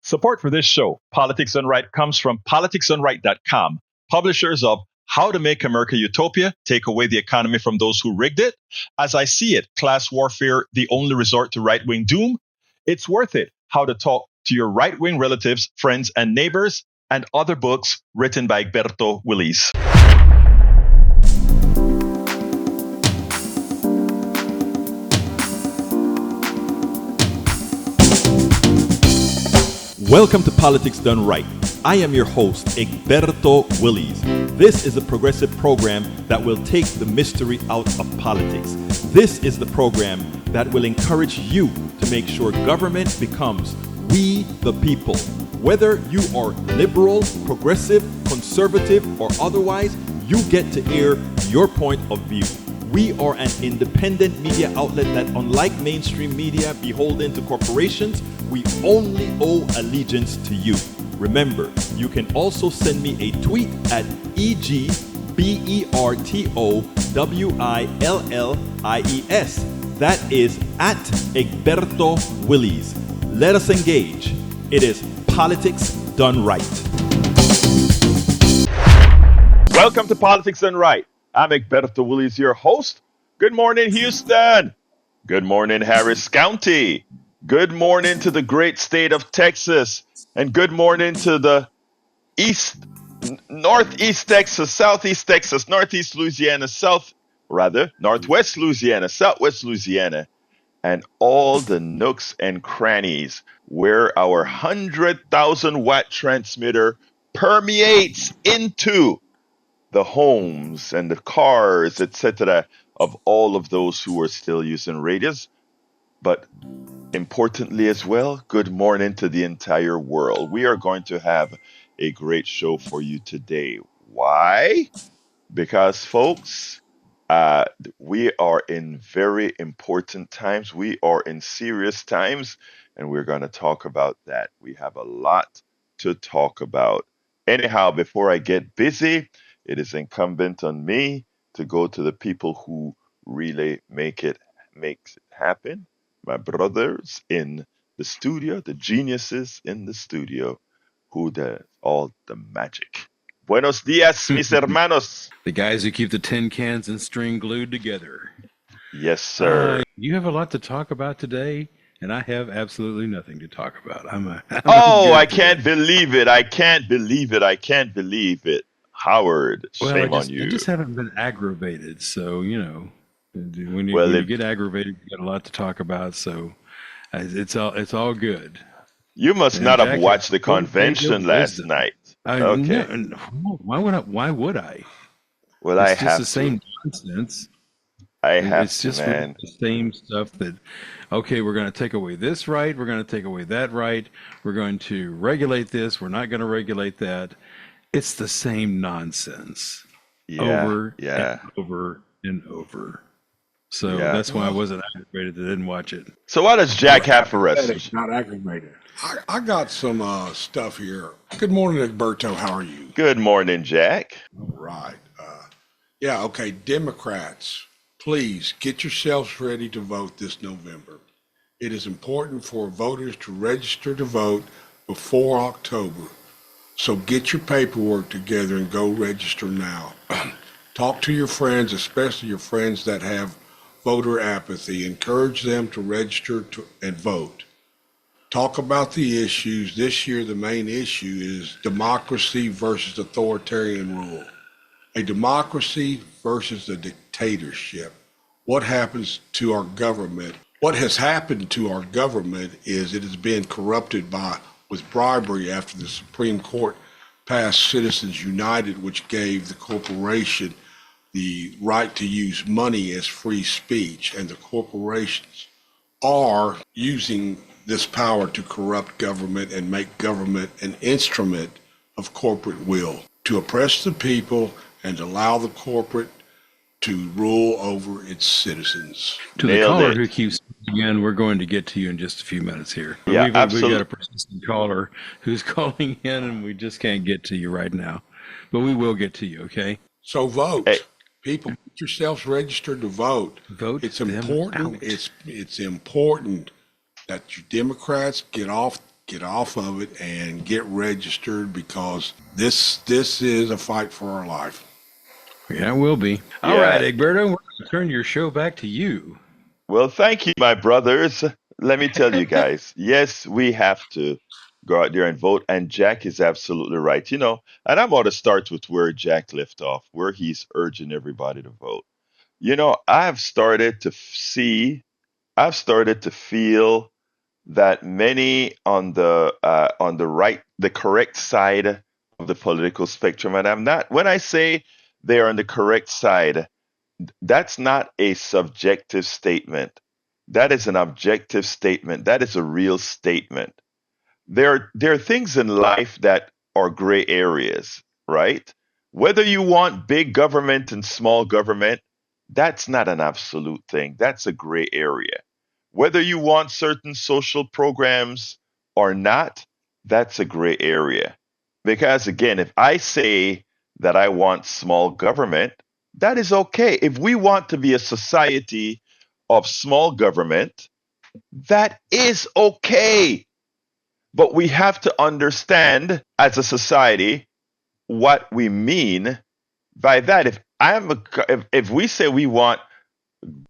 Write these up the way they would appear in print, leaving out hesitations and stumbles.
Support for this show, Politics Done Right, comes from politicsdoneright.com, publishers of How to Make America Utopia, Take Away the Economy from Those Who Rigged It, As I See It, Class Warfare, The Only Resort to Right-Wing Doom, It's Worth It, How to Talk to Your Right-Wing Relatives, Friends, and Neighbors, and other books written by Egberto, Willies. Welcome to Politics Done Right. I am your host, Egberto Willies. This is a progressive program that will take the mystery out of politics. This is the program that will encourage you to make sure government becomes we the people. Whether you are liberal, progressive, conservative, or otherwise, you get to air your point of view. We are an independent media outlet that, unlike mainstream media beholden to corporations, we only owe allegiance to you. Remember, you can also send me a tweet at EGBERTOWILLIES. That is at Egberto Willies. Let us engage. It is Politics Done Right. Welcome to Politics Done Right. I'm Egberto Willies, your host. Good morning, Houston. Good morning, Harris County. Good morning to the great state of Texas. And good morning to the northeast Texas, southeast Texas, northeast Louisiana, northwest Louisiana, southwest Louisiana, and all the nooks and crannies where our 100,000 watt transmitter permeates into the homes and the cars, etc., of all of those who are still using radios. But importantly as well, good morning to the entire world. We are going to have a great show for you today. Why? Because, folks, we are in very important times. We are in serious times, and we're going to talk about that. We have a lot to talk about. Anyhow, before I get busy, it is incumbent on me to go to the people who really makes it happen. My brothers in the studio, the geniuses in the studio, who does all the magic. Buenos dias, mis hermanos. The guys who keep the tin cans and string glued together. Yes, sir. You have a lot to talk about today, and I have absolutely nothing to talk about. I can't believe it. I can't believe it. Howard, shame on you. I just haven't been aggravated, so, when you get aggravated, you got a lot to talk about, so it's all good. You must not have watched the convention last night. Okay. No, why would I? Well, I have to. It's just the same nonsense. It's just man. The same stuff that, okay, we're going to take away this right, we're going to take away that right, we're going to regulate this, we're not going to regulate that. It's the same nonsense over and over and over. So that's why I wasn't aggravated. I didn't watch it. So what does Jack have for us? Not aggravated. I got some stuff here. Good morning, Egberto. How are you? Good morning, Jack. All right. Okay. Democrats, please get yourselves ready to vote this November. It is important for voters to register to vote before October. So get your paperwork together and go register now. Talk to your friends, especially your friends that have voter apathy. Encourage them to register and vote. Talk about the issues. This year, the main issue is democracy versus authoritarian rule. A democracy versus a dictatorship. What happens to our government? What has happened to our government is it has been corrupted with bribery after the Supreme Court passed Citizens United, which gave the corporation the right to use money as free speech, and the corporations are using this power to corrupt government and make government an instrument of corporate will to oppress the people and allow the corporate to rule over its citizens. To the caller who keeps again, we're going to get to you in just a few minutes here. Yeah, absolutely. We've got a persistent caller who's calling in, and we just can't get to you right now. But we will get to you, okay? So vote. Hey. People, get yourselves registered to vote. Vote. It's important. It's important that you Democrats get off get off of it and get registered, because this is a fight for our life. Yeah, it will be. All right, Yeah. Egberto, we're going to turn your show back to you. Well, thank you, my brothers. Let me tell you guys, yes, we have to go out there and vote. And Jack is absolutely right. And I'm going to start with where Jack left off, where he's urging everybody to vote. I've started to I've started to feel that many on the right, the correct side of the political spectrum, and I'm not. When I say they are on the correct side, that's not a subjective statement. That is an objective statement. That is a real statement. There are things in life that are gray areas, right? Whether you want big government and small government, that's not an absolute thing. That's a gray area. Whether you want certain social programs or not, that's a gray area. Because again, if I say that I want small government, that is okay. If we want to be a society of small government, that is okay. But we have to understand as a society what we mean by that. If we say we want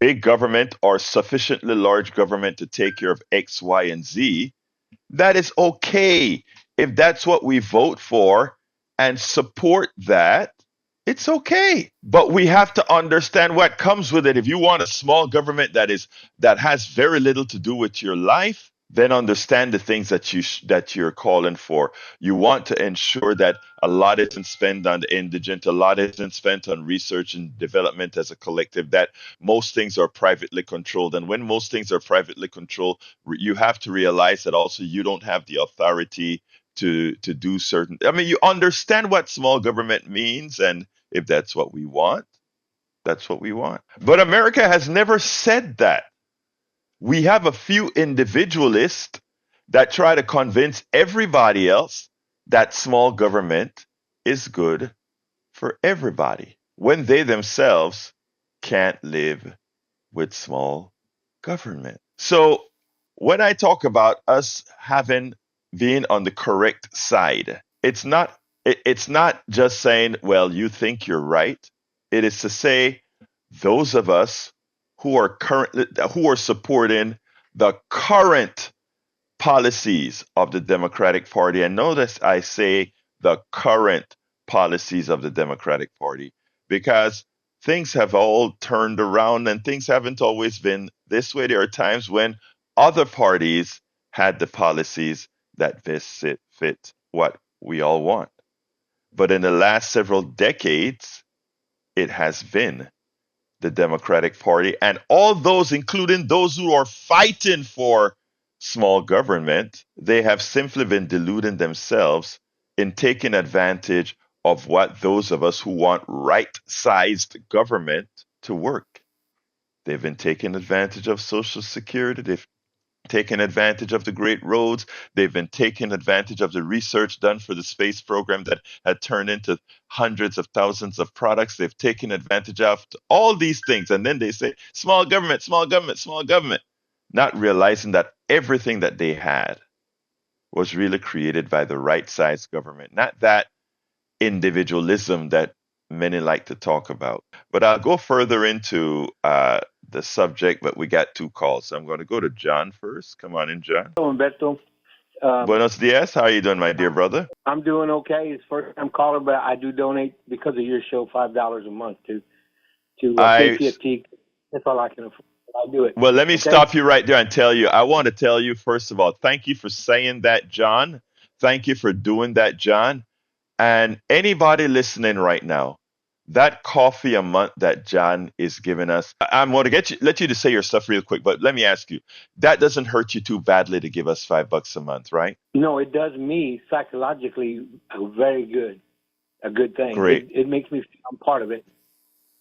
big government or sufficiently large government to take care of X, Y, and Z, that is okay. If that's what we vote for and support that, it's okay. But we have to understand what comes with it. If you want a small government that has very little to do with your life, then understand the things that you're calling for. You want to ensure that a lot isn't spent on the indigent, a lot isn't spent on research and development as a collective, that most things are privately controlled. And when most things are privately controlled, you have to realize that also you don't have the authority to do certain. I mean, you understand what small government means, and if that's what we want, that's what we want. But America has never said that. We have a few individualists that try to convince everybody else that small government is good for everybody when they themselves can't live with small government. So when I talk about us having being on the correct side, it's not just saying, well, you think you're right. It is to say those of us who are supporting the current policies of the Democratic Party. And notice I say the current policies of the Democratic Party, because things have all turned around and things haven't always been this way. There are times when other parties had the policies that best fit what we all want. But in the last several decades, it has been the Democratic Party, and all those, including those who are fighting for small government, they have simply been deluding themselves in taking advantage of what those of us who want right sized government to work. They've been taking advantage of Social Security. They've taken advantage of the great roads. They've been taking advantage of the research done for the space program that had turned into hundreds of thousands of products. They've taken advantage of all these things. And then they say, small government, small government, small government, not realizing that everything that they had was really created by the right sized government, not that individualism that many like to talk about. But I'll go further into the subject, but we got two calls. So I'm going to go to John first. Come on in, John. Hello, Egberto. Buenos dias. How are you doing, my dear brother? I'm doing okay. It's first time caller, but I do donate because of your show $5 a month to KPFT. That's all I can afford. I'll do it. Well, let me Okay? stop you right there and tell you. I want to tell you, first of all, thank you for saying that, John. Thank you for doing that, John. And anybody listening right now, that coffee a month that John is giving us, I'm going to let you to say your stuff real quick, but let me ask you, that doesn't hurt you too badly to give us $5 a month, right? No, it does me psychologically very good, a good thing. Great. It makes me feel I'm part of it.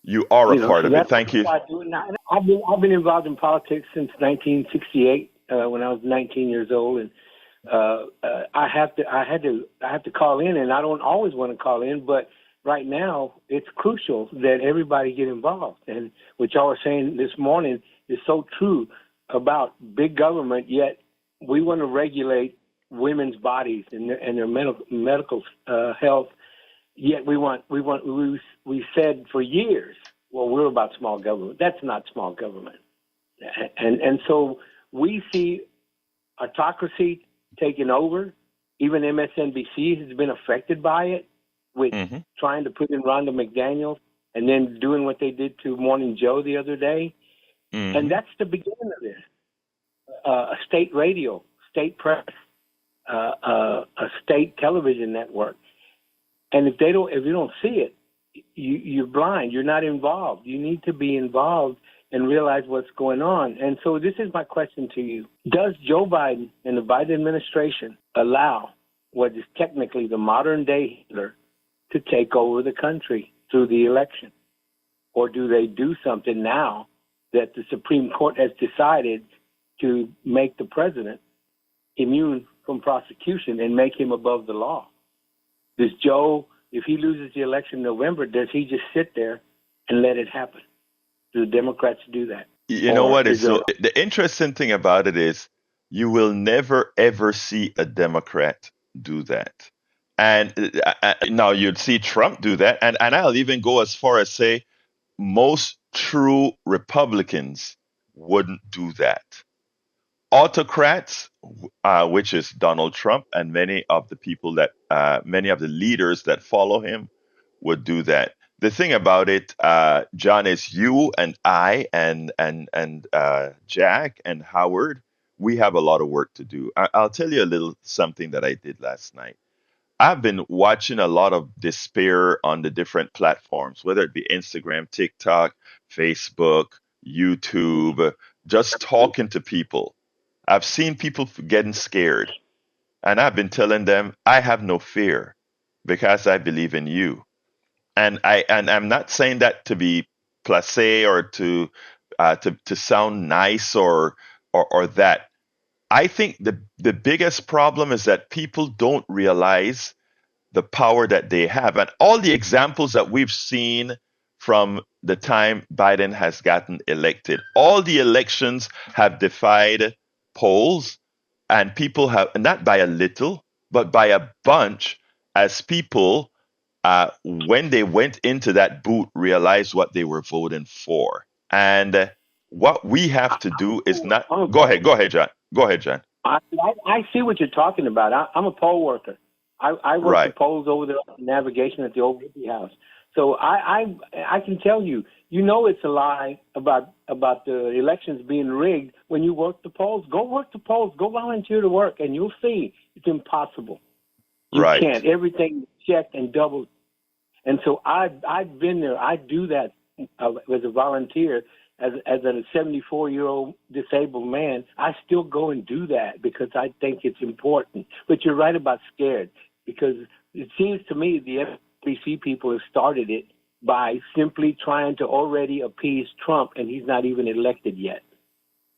You are a part of it. Thank you. I do. Now, I've been involved in politics since 1968 when I was 19 years old, and I have to call in, and I don't always want to call in, but right now it's crucial that everybody get involved. And what y'all were saying this morning is so true about big government. Yet we want to regulate women's bodies and their medical health. Yet we said for years, well, we're about small government. That's not small government. And so we see autocracy taking over. Even MSNBC has been affected by it, with trying to put in Rhonda McDaniel and then doing what they did to Morning Joe the other day. And that's the beginning of this. A state radio, state press, a state television network. And if you don't see it, you're blind. You're not involved. You need to be involved and realize what's going on. And so this is my question to you. Does Joe Biden and the Biden administration allow what is technically the modern day Hitler to take over the country through the election? Or do they do something now that the Supreme Court has decided to make the president immune from prosecution and make him above the law? Does Joe, if he loses the election in November, does he just sit there and let it happen? Do the Democrats do that? You know what is so the interesting thing about it is you will never ever see a Democrat do that. And now you'd see Trump do that, and I'll even go as far as say most true Republicans wouldn't do that. Autocrats, which is Donald Trump and many of the leaders that follow him, would do that. The thing about it, John, is you and I and Jack and Howard, we have a lot of work to do. I'll tell you a little something that I did last night. I've been watching a lot of despair on the different platforms, whether it be Instagram, TikTok, Facebook, YouTube, just talking to people. I've seen people getting scared, and I've been telling them, I have no fear because I believe in you. And I'm not saying that to be placé or to sound nice or that. I think the biggest problem is that people don't realize the power that they have. And all the examples that we've seen from the time Biden has gotten elected, all the elections have defied polls, and people have, not by a little, but by a bunch, as people, when they went into that booth, realized what they were voting for. And what we have to do is not. Go ahead, John. Go ahead, John. I see what you're talking about. I'm a poll worker. I work the polls over there on navigation at the old Whitney House. So I can tell you, it's a lie about the elections being rigged when you work the polls. Go work the polls. Go volunteer to work, and you'll see it's impossible. You can't. Everything is checked and doubled. And so I've been there. I do that as a volunteer. As a 74-year-old disabled man, I still go and do that because I think it's important. But you're right about scared, because it seems to me the FBC people have started it by simply trying to already appease Trump, and he's not even elected yet.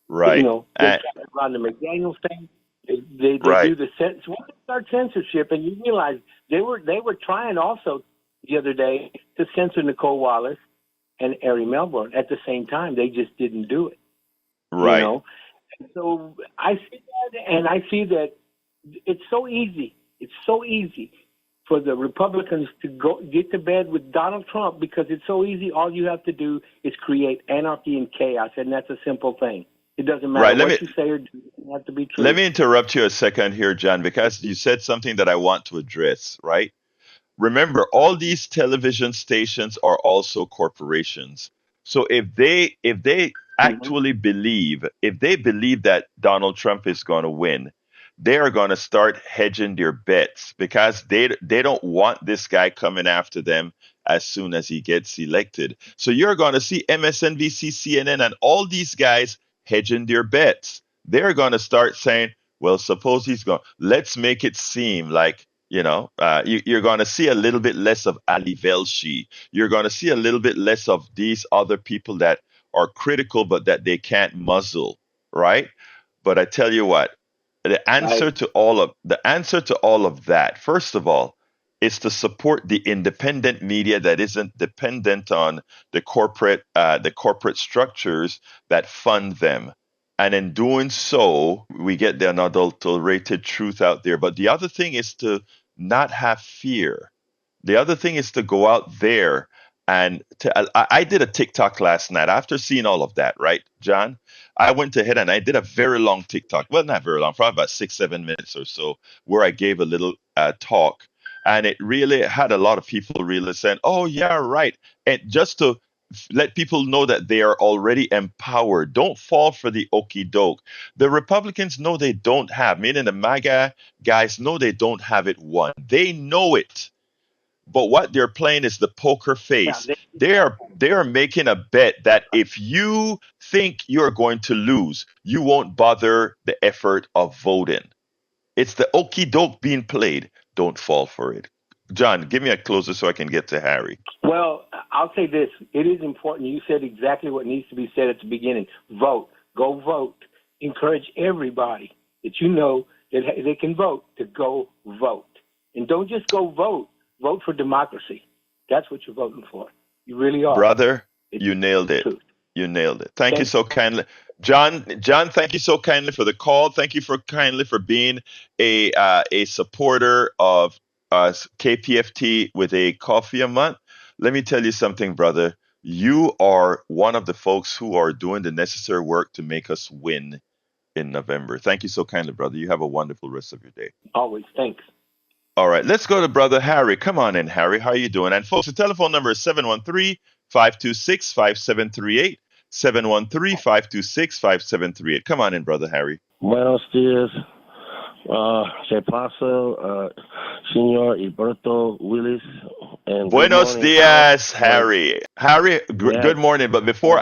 Right. They Rhonda McDaniel thing. They do the start censorship, and you realize they were trying also the other day to censor Nicole Wallace and Ari Melbourne at the same time. They just didn't do it. Right. And so I see that, and I see that it's so easy. It's so easy for the Republicans to get to bed with Donald Trump because it's so easy. All you have to do is create anarchy and chaos, and that's a simple thing. It doesn't matter what you say or do. It doesn't have to be true. Let me interrupt you a second here, John, because you said something that I want to address, right? Remember, all these television stations are also corporations. So if they actually believe that Donald Trump is going to win, they are going to start hedging their bets because they don't want this guy coming after them as soon as he gets elected. So you're going to see MSNBC, CNN, and all these guys hedging their bets. They're going to start saying, well, suppose he's gone. Let's make it seem like, you're going to see a little bit less of Ali Velshi. You're going to see a little bit less of these other people that are critical, but that they can't muzzle, right? But I tell you what, the answer to all of that, first of all, is to support the independent media that isn't dependent on the corporate structures that fund them. And in doing so, we get the unadulterated truth out there. But the other thing is to not have fear. The other thing is to go out there and I did a TikTok last night after seeing all of that, right, John? I went ahead and I did a very long TikTok. Well, not very long, probably about 6, 7 minutes or so, where I gave a little talk. And it really had a lot of people really saying, oh, yeah, right. And just to let people know that they are already empowered. Don't fall for the okey doke. The Republicans know they don't have, meaning the MAGA guys know they don't have it won. They know it. But what they're playing is the poker Yeah, face. They are making a bet that if you think you're going to lose, you won't bother the effort of voting. It's the okey doke being played. Don't fall for it. John, give me a closer so I can get to Harry. well, I'll say this. It is important. You said exactly what needs to be said at the beginning. Vote. Go vote. Encourage everybody that you know that they can vote to go vote. And don't just go vote. Vote for democracy. That's what you're voting for. You really are. Brother, It's you nailed the it. truth. You nailed it. Thank you Thank so kindly. John, thank you so kindly for the call. Thank you for kindly for being a supporter of KPFT with a coffee a month. Let me tell you something, brother. You are one of the folks who are doing the necessary work to make us win in November. Thank you so kindly, brother. You have a wonderful rest of your day. always. Thanks. All right, let's go to brother Harry. Come on in, Harry. How you doing? And folks, the telephone number is 713-526-5738. 713-526-5738. Come on in, brother Harry. Buenos dias, ¿qué pasa, señor Egberto, Willies, and good Buenos morning, Howard. dias, Harry. Harry, Yes, good morning. But before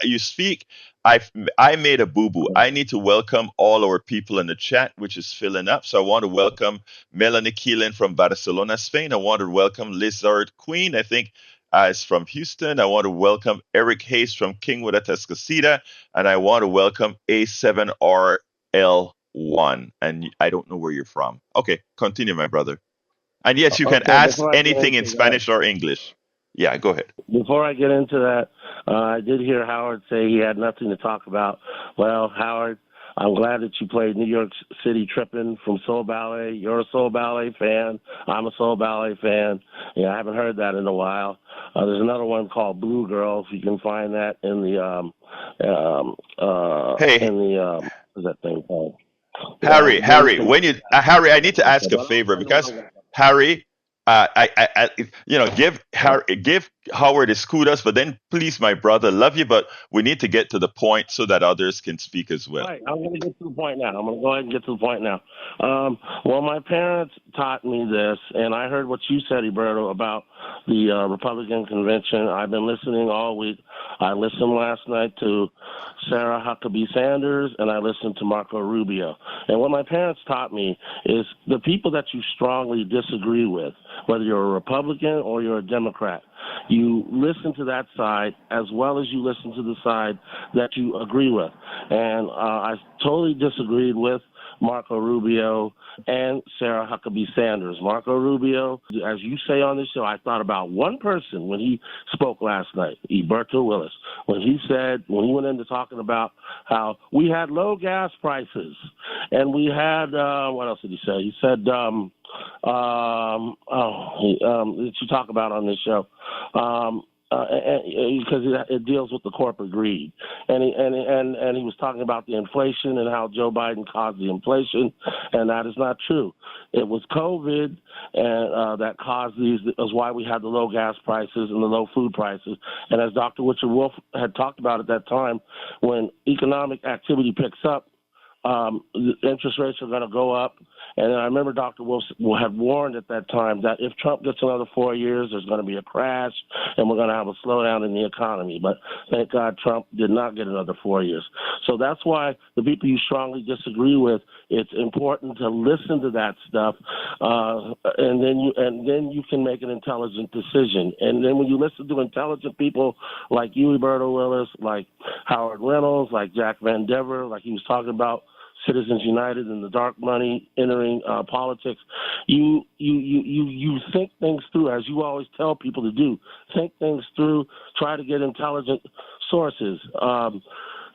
you speak, I I made a boo boo. I need to welcome all our people in the chat, which is filling up. So I want to welcome Melanie Keelan from Barcelona, Spain. I want to welcome Lizard Queen. I think is from Houston. I want to welcome Eric Hayes from Kingwood at Escocita, and I want to welcome A7RL1. And I don't know where you're from. Okay, continue, my brother. And yes, you can okay, ask anything in Spanish or English. Yeah, go ahead. before I get into that, I did hear Howard say he had nothing to talk about. Well, Howard, I'm glad that you played New York City Trippin' from Soul Ballet. You're a Soul Ballet fan. I'm a Soul Ballet fan. Yeah, I haven't heard that in a while. There's another one called Blue Girls. You can find that in the Hey, what's that thing called? Harry, Jason. when you Harry, I need to Okay, ask a but I'll favor find the one because I got. Harry, give give Howard his kudos, but then please, my brother, love you, but we need to get to the point so that others can speak as well. Right, I'm going to get to the point now. I'm going to go ahead and get to the point now. Well, my parents taught me this, and I heard what you said, Egberto, about the Republican convention. I've been listening all week. I listened last night to Sarah Huckabee Sanders, and I listened to Marco Rubio. And what my parents taught me is the people that you strongly disagree with, whether you're a Republican or you're a Democrat, you listen to that side as well as you listen to the side that you agree with. And I totally disagreed with Marco Rubio and Sarah Huckabee Sanders. Marco Rubio, as you say on this show, I thought about one person when he spoke last night, Egberto Willis, when he went into talking about how we had low gas prices and we had, what else did he say? He said, that you talk about on this show. Because it deals with the corporate greed, and he was talking about the inflation and how Joe Biden caused the inflation, and that is not true. It was COVID and that caused these. Is why we had the low gas prices and the low food prices. And as Dr. Richard Wolf had talked about at that time, when economic activity picks up, the interest rates are going to go up. And I remember Dr. Wilson had warned at that time that if Trump gets another 4 years, there's going to be a crash and we're going to have a slowdown in the economy. But thank God Trump did not get another 4 years. So that's why the people you strongly disagree with, it's important to listen to that stuff, and then you can make an intelligent decision. And then when you listen to intelligent people like you, Egberto Willis, like Howard Reynolds, like Jack Van Dever, like he was talking about Citizens United and the dark money entering politics, you think things through, as you always tell people to do. Think things through. Try to get intelligent sources.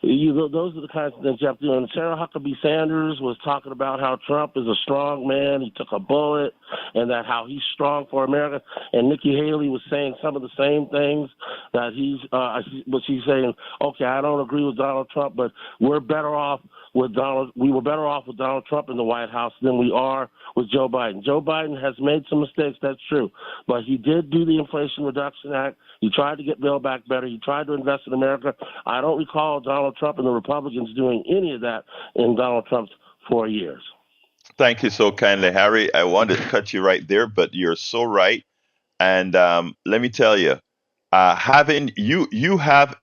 those are the kinds of things you have to do. And Sarah Huckabee Sanders was talking about how Trump is a strong man. He took a bullet, and that how he's strong for America. And Nikki Haley was saying some of the same things that but she's saying, okay, I don't agree with Donald Trump, but we're better off with Donald. We were better off with Donald Trump in the White House than we are with Joe Biden. Joe Biden has made some mistakes, that's true, but he did do the Inflation Reduction Act. He tried to get Build Back Better. He tried to invest in America. I don't recall Donald Trump and the Republicans doing any of that in Donald Trump's 4 years. Thank you so kindly, Harry. I wanted to cut you right there, but you're so right. And let me tell you, you have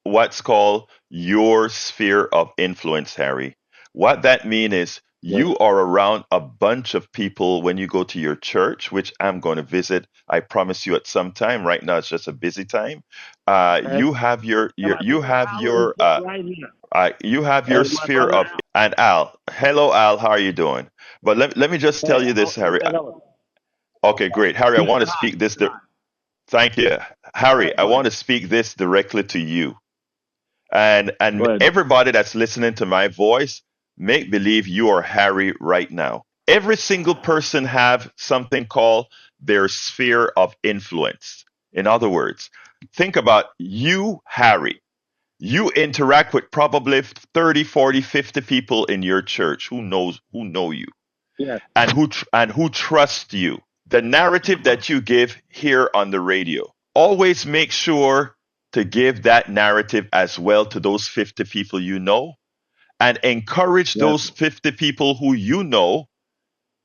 what's called your sphere of influence, Harry. What that means is Yes. you are around a bunch of people when you go to your church, which I'm going to visit. I promise you at some time. Right now, it's just a busy time. Okay. You have your And my you brother have Al is your right here. you have your And my sphere brother of Al. and Al. Hello, Al. How are you doing? But let me just tell Hey, you this, Al, Harry. hello. Okay, great, Harry. I He want said to hi. speak He this. said hi. Thank you, All Harry. right, I go want ahead. to speak this directly to you and Go ahead. everybody that's listening to my voice. Make believe you are Harry right now. Every single person have something called their sphere of influence. In other words, think about you, Harry. You interact with probably 30, 40, 50 people in your church who know you Yes. and who trust you. The narrative that you give here on the radio, always make sure to give that narrative as well to those 50 people you know and encourage Yes. those 50 people who you know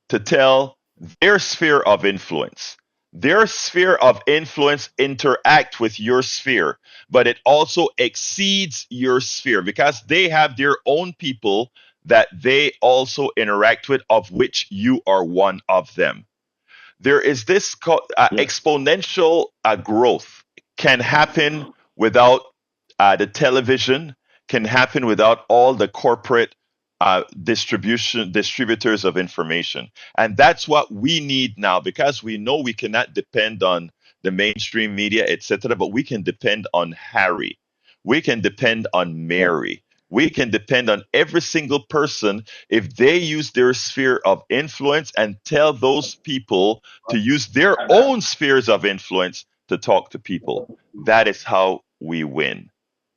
to tell their sphere of influence. Their sphere of influence interact with your sphere, but it also exceeds your sphere because they have their own people that they also interact with, of which you are one of them. There is this Yes. exponential growth can happen without the television, can happen without all the corporate distributors of information. And that's what we need now because we know we cannot depend on the mainstream media, etc., but we can depend on Harry. We can depend on Yes. Mary. We can depend on every single person if they use their sphere of influence and tell those people to use their own spheres of influence to talk to people. That is how we win.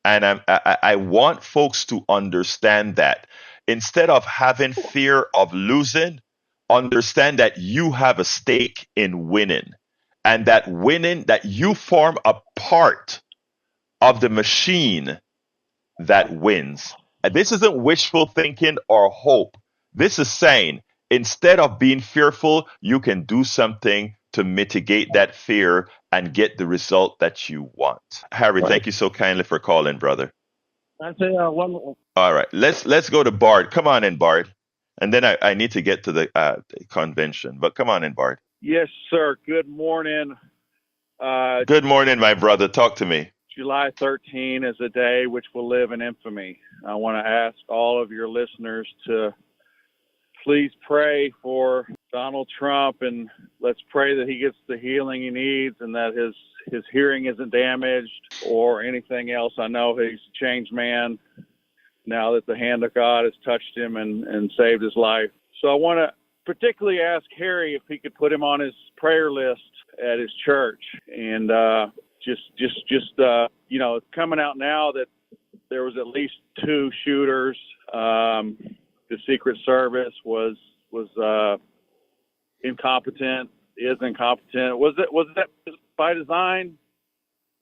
And I want folks to understand that instead of having fear of losing, understand that you have a stake in winning and that winning, that you form a part of the machine that wins. And this isn't wishful thinking or hope. This is saying instead of being fearful, you can do something to mitigate that fear and get the result that you want. Harry, Right. thank you so kindly for calling, brother. I say one. All right, let's go to Bard. Come on in, Bard. And then I need to get to the convention, but come on in, Bard. Yes, sir. Good morning. Good morning, my brother. Talk to me. July 13 is a day which will live in infamy. I want to ask all of your listeners to please pray for Donald Trump, and let's pray that he gets the healing he needs and that his hearing isn't damaged or anything else. I know he's a changed man now that the hand of God has touched him and saved his life. So I want to particularly ask Harry if he could put him on his prayer list at his church. And it's coming out now that there was at least 2 shooters. The Secret Service was incompetent, is incompetent. Was that by design?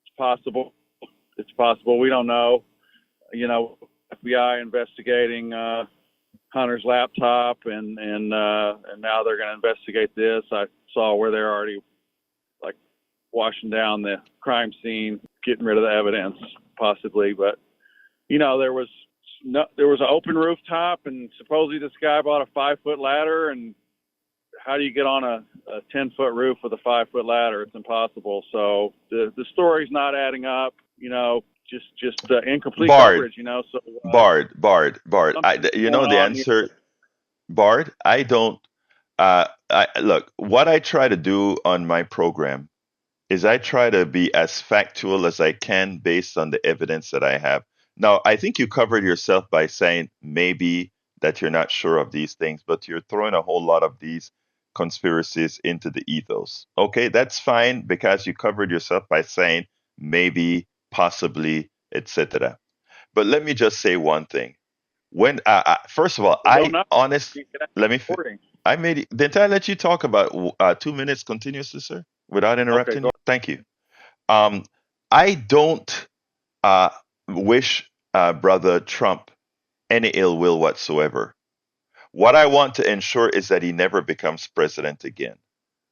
It's possible. It's possible. We don't know. FBI investigating Hunter's laptop, and now they're going to investigate this. I saw where they're already like washing down the crime scene, getting rid of the evidence, possibly. But there was an open rooftop, and supposedly this guy bought a 5-foot ladder. And how do you get on a 10-foot roof with a 5-foot ladder? It's impossible. So the story's not adding up. Just incomplete Bard. coverage. So Bard. something's You know going the on here. answer, Bard. I don't. Look, what I try to do on my program is I try to be as factual as I can based on the evidence that I have. Now, I think you covered yourself by saying maybe that you're not sure of these things, but you're throwing a whole lot of these conspiracies into the ethos. Okay, that's fine because you covered yourself by saying maybe, possibly, etc. But let me just say one thing. When first of all, We don't know. honest, You can have let me. recording. I made it. Didn't I let you talk about 2 minutes continuously, sir, without Okay, interrupting go. you? Thank you. Um, I don't uh, wish Brother Trump any ill will whatsoever. What I want to ensure is that he never becomes president again,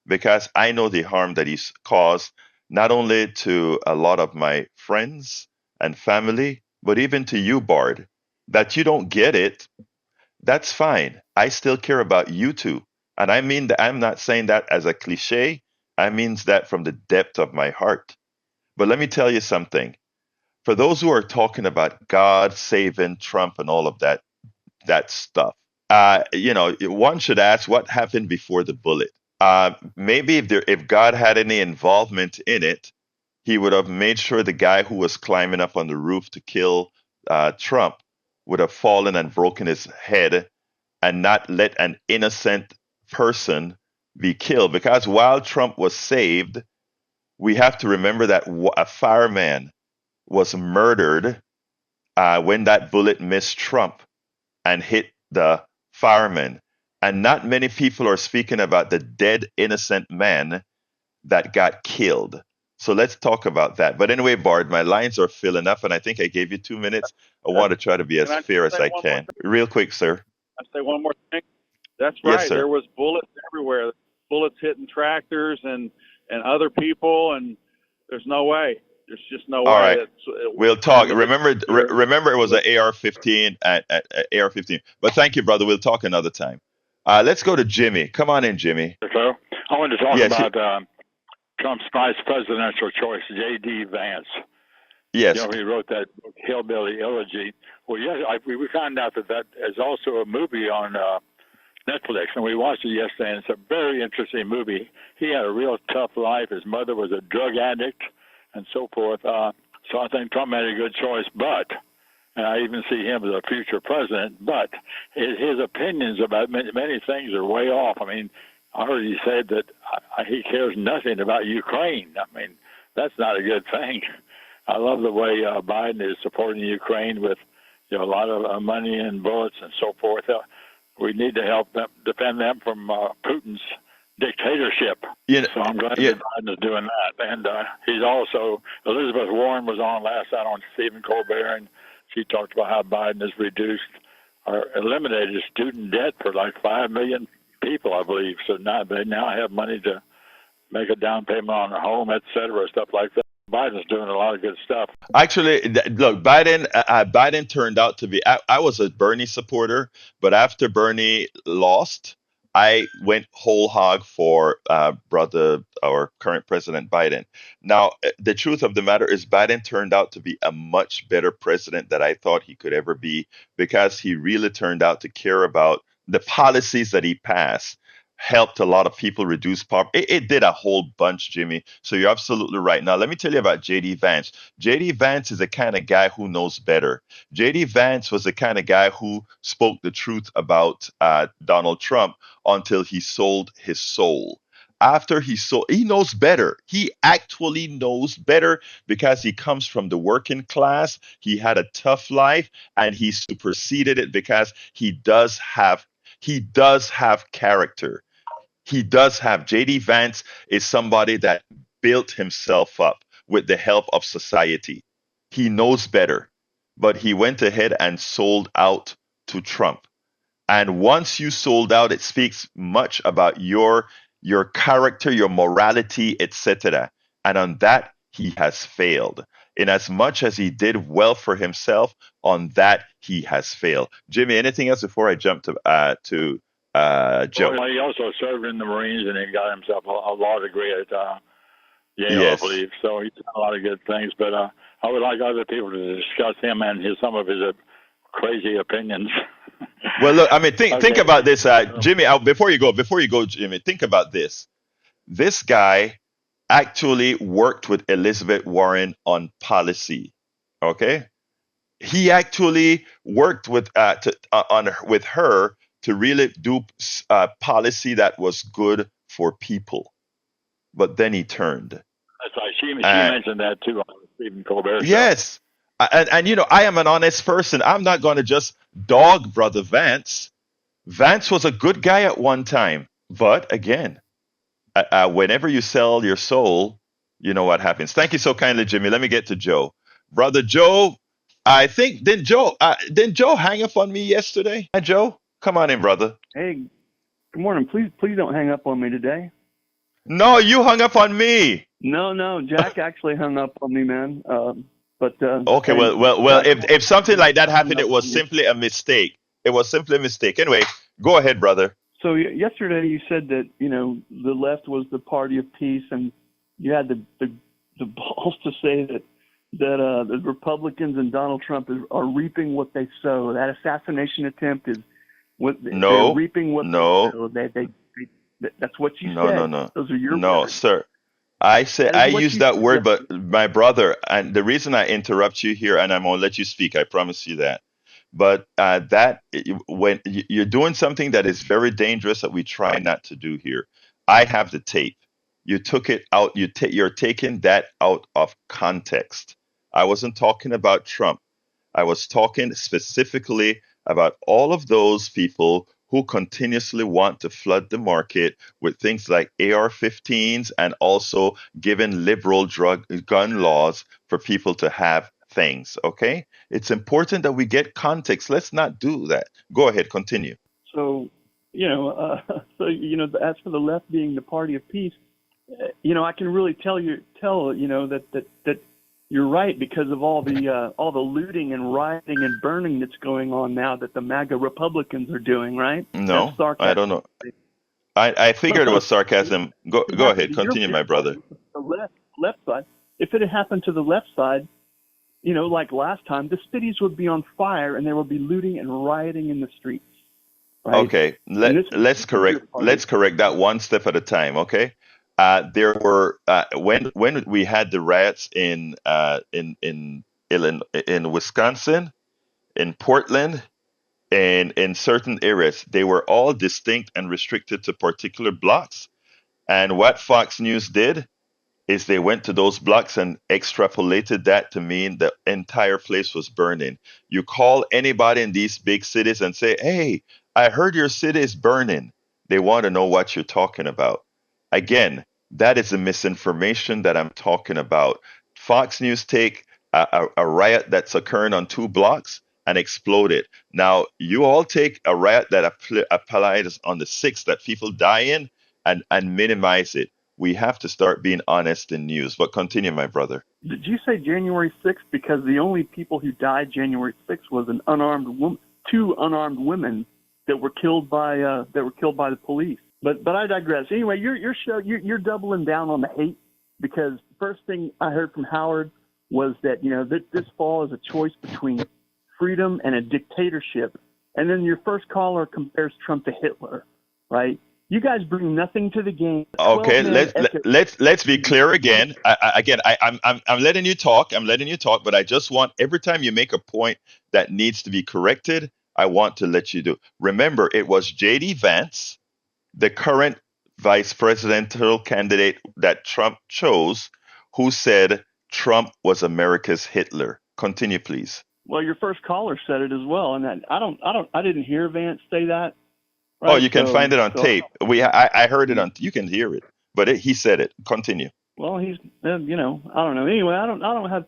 because I know the harm that he's caused not only to a lot of my friends and family, but even to you, Bard. That you don't get it, that's fine. I still care about you too. And I mean that I'm not saying that as a cliche. I mean that from the depth of my heart. But let me tell you something. For those who are talking about God saving Trump and all of that stuff, one should ask what happened before the bullet. Maybe if God had any involvement in it, he would have made sure the guy who was climbing up on the roof to kill Trump would have fallen and broken his head and not let an innocent person be killed. Because while Trump was saved, we have to remember that a fireman was murdered when that bullet missed Trump and hit the fireman. And not many people are speaking about the dead innocent man that got killed. So let's talk about that. But anyway, Bard, my lines are filling up, and I think I gave you 2 minutes. I want to try to be Can as I fair as say I one more can. thing? Real quick, sir. I say one more thing. That's Yes, right. sir. There was bullets everywhere. Bullets hitting tractors and other people, and there's no way. There's just no All way right. it We'll him talk. to hit Remember, it was your. an AR-15 at AR-15. But thank you, brother. We'll talk another time. Let's go to Jimmy. Come on in, Jimmy. So I wanted to talk Yes, about Trump's vice presidential choice, J.D. Vance. yes. He wrote that book, Hillbilly Elegy. Well, yes, we found out that is also a movie on Netflix, and we watched it yesterday, and it's a very interesting movie. He had a real tough life. His mother was a drug addict and so forth. So I think Trump made a good choice, but and I even see him as a future president, but his opinions about many things are way off. I mean, I heard he said that he cares nothing about Ukraine. I mean, that's not a good thing. I love the way Biden is supporting Ukraine with a lot of money and bullets and so forth. We need to help them defend them from Putin's dictatorship. You know, So I'm glad yeah, that Biden is doing that. And he's also, Elizabeth Warren was on last night on Stephen Colbert, and she talked about how Biden has reduced or eliminated student debt for like 5 million people, I believe. So now they now have money to make a down payment on a home, et cetera, stuff like that. Biden's doing a lot of good stuff. actually, look, Biden turned out to be. I was a Bernie supporter, but after Bernie lost, I went whole hog for brother our current President Biden. Now, the truth of the matter is, Biden turned out to be a much better president than I thought he could ever be because he really turned out to care about the policies that he passed. Helped a lot of people reduce poverty. It did a whole bunch, Jimmy. So you're absolutely right. Now, let me tell you about JD Vance. JD Vance is the kind of guy who knows better. JD Vance was the kind of guy who spoke the truth about Donald Trump until he sold his soul. After he sold, he knows better. He actually knows better because he comes from the working class. He had a tough life and he superseded it because he does have character. He does have. JD Vance is somebody that built himself up with the help of society. He knows better, but he went ahead and sold out to Trump. And once you sold out, it speaks much about your character, your morality, etc. And on that, he has failed. In as much as he did well for himself, on that he has failed. Jimmy, anything else before I jump to Joe? Well, he also served in the Marines and he got himself a law degree at Yale, I Yes. believe. So he's done a lot of good things. But I would like other people to discuss him and some of his crazy opinions. Well, look, I mean, think Okay. about this, Jimmy. Before you go, Jimmy, think about this. This guy actually worked with Elizabeth Warren on policy. Okay, He actually worked with her to really do policy that was good for people. But then he turned. That's right. She Uh, mentioned that too on the Stephen Colbert show. yes, and I am an honest person. I'm not going to just dog Brother Vance. Vance was a good guy at one time, but again, whenever you sell your soul, you know what happens. Thank you so kindly, Jimmy. Let me get to Joe. Brother Joe, I think didn't Joe hang up on me yesterday? Hi, Joe, come on in, brother. Hey, good morning. Please don't hang up on me today. No, you hung up on me. No, Jack actually hung up on me, man. Okay, Hey, well. Jack, If something like that hung happened, up it was on me. simply a mistake. It was simply a mistake. Anyway, go ahead, brother. So yesterday you said that the left was the party of peace, and you had the balls to say that the Republicans and Donald Trump are reaping what they sow. That assassination attempt is what they're No, reaping what they no, sow. That's what you no, no, said. no, Those are your no, words. sir. I say That is I what use you that said word, yesterday. but my brother, and the reason I interrupt you here, and I'm gonna let you speak, I promise you that. But when you're doing something that is very dangerous that we try not to do here, I have the tape. You took it out. You're taking that out of context. I wasn't talking about Trump. I was talking specifically about all of those people who continuously want to flood the market with things like AR-15s and also giving liberal drug gun laws for people to have things. Okay, it's important that we get context. Let's not do that. Go ahead, continue. So, as for the left being the party of peace, I can really tell that you're right because of all the looting and rioting and burning that's going on now that the MAGA Republicans are doing. Right? That's No, I sarcasm. don't know. I figured it was sarcasm. It Go happened ahead, to your continue, my brother. party, the left side. If it had happened to the left side, like last time, the cities would be on fire and there would be looting and rioting in the streets. Right? Okay, And let's correct that one step at a time. Okay, there were when we had the riots in Wisconsin, in Portland, and in certain areas, they were all distinct and restricted to particular blocks. And what Fox News did is they went to those blocks and extrapolated that to mean the entire place was burning. You call anybody in these big cities and say, "Hey, I heard your city is burning." They want to know what you're talking about. Again, that is the misinformation that I'm talking about. Fox News take a riot that's occurring on two blocks and explode it. Now, you all take a riot that applies on the sixth that people die in and minimize it. We have to start being honest in news. But continue, my brother. Did you say January 6th? Because the only people who died January 6th was two unarmed women that were killed by the police. But I digress. Anyway, you're doubling down on the hate because the first thing I heard from Howard was that that this fall is a choice between freedom and a dictatorship, and then your first caller compares Trump to Hitler, right? You guys bring nothing to the game. Okay, let's be clear again. I'm letting you talk. I'm letting you talk, but I just want every time you make a point that needs to be corrected, I want to let you do. Remember, it was J.D. Vance, the current vice presidential candidate that Trump chose, who said Trump was America's Hitler. Continue, please. Well, your first caller said it as well, and I didn't hear Vance say that. Oh, Right. you can find it on tape. I heard it on. You can hear it, but he said it. Continue. Well, he's I don't know. Anyway, I don't have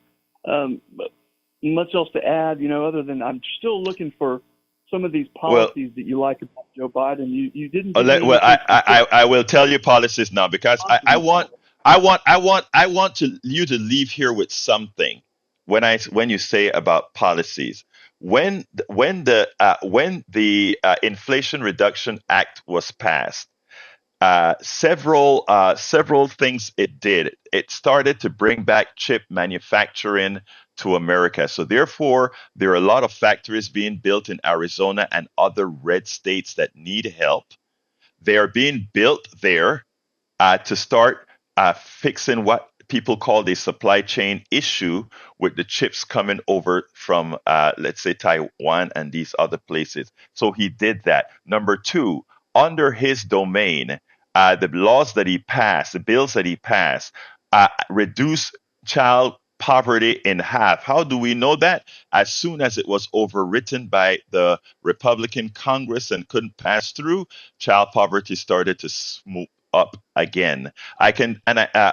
much else to add. Other than I'm still looking for some of these Well, policies that you like about Joe Biden. You didn't give me well, anything specific. I will tell you policies now because I want you to leave here with something when you say about policies. When the Inflation Reduction Act was passed, several things it did. It started to bring back chip manufacturing to America. So therefore, there are a lot of factories being built in Arizona and other red states that need help. They are being built there to start fixing what people called a supply chain issue with the chips coming over from, let's say, Taiwan and these other places. So he did that. Number two, under his domain, the laws that he passed, the bills that he passed, reduce child poverty in half. How do we know that? As soon as it was overwritten by the Republican Congress and couldn't pass through, child poverty started to move up again.